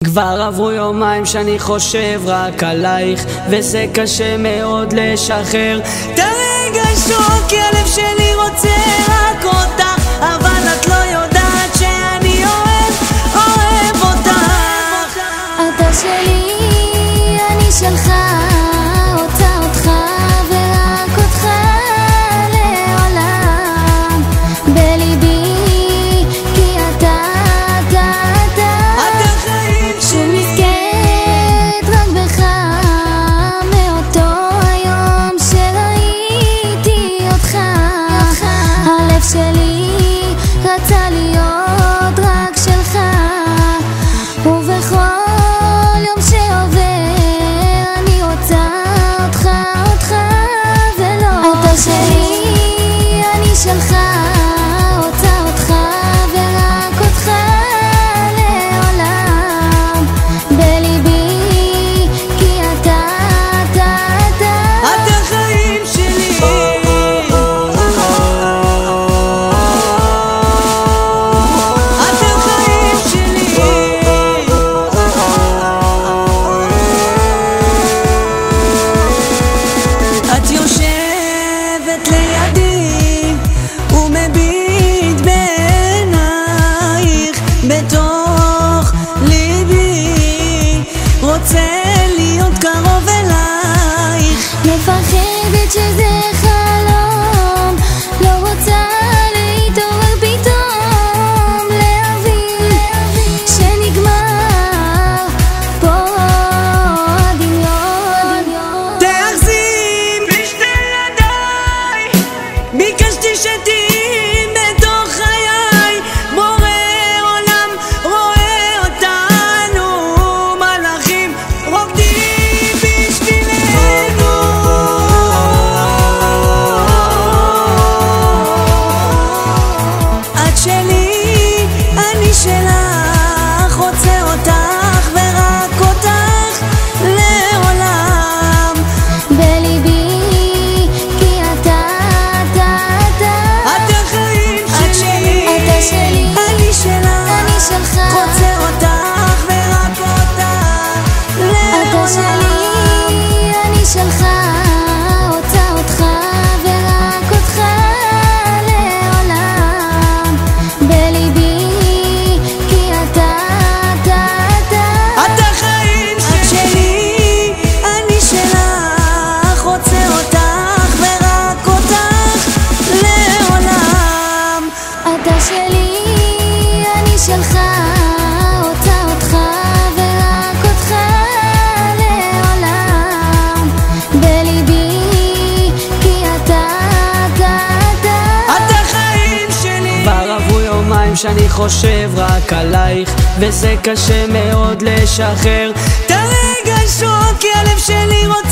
כבר עברו יומיים שאני חושב רק עלייך, וזה קשה מאוד לשחרר את הרגשות, כי הלב שלי רוצה רק אותך, אבל את לא יודעת שאני אוהב אותך. אתה שלי, אני שלך, רוצה אותך ורק אותך לעולם בליבי, כי אתה שנזכרת רק בך מאותו היום שראיתי אותך. הלב שלי רצה להיות רק שלך, ובכל יום שעובר אני רוצה אותך ולא אתה שלי, אני שלך, רוצה אותך ורק אותך לעולם בליבי, כי אתה החיים שלי. את יושבת לידי ומביט בעינייך בתוך ליבי, רוצה להיות קרוב אלייך, מפחדת שזה חלום, לא רוצה להתעורר פתאום, להבין שנגמר פה הדמיון. תאחזים בשתי ידיי, ביקשתי שתהיי בתוך חיי, בורא עולם רואה אותנו, מלאכים רוקדים בשבילנו. את שלי, אני שלך, רוצה אותך ורק אותך לעולם בליבי, כי אתה החיים שלי. אתה שלי, אני שלך, אני שלך, רוצה אותך ורק אותך אתה שלי, אני שלך, רוצה אותך ורק אותך לעולם בליבי, כי אתה החיים שלי. אני שלך, רוצה אותך ורק אותך לעולם. אתה שלי, אני שלך, רוצה אותך ורק אותך לעולם בליבי, כי אתה החיים שלי. כבר עברו יומיים שאני חושב רק עלייך, וזה קשה מאוד לשחרר את הרגשות, כי הלב שלי רוצה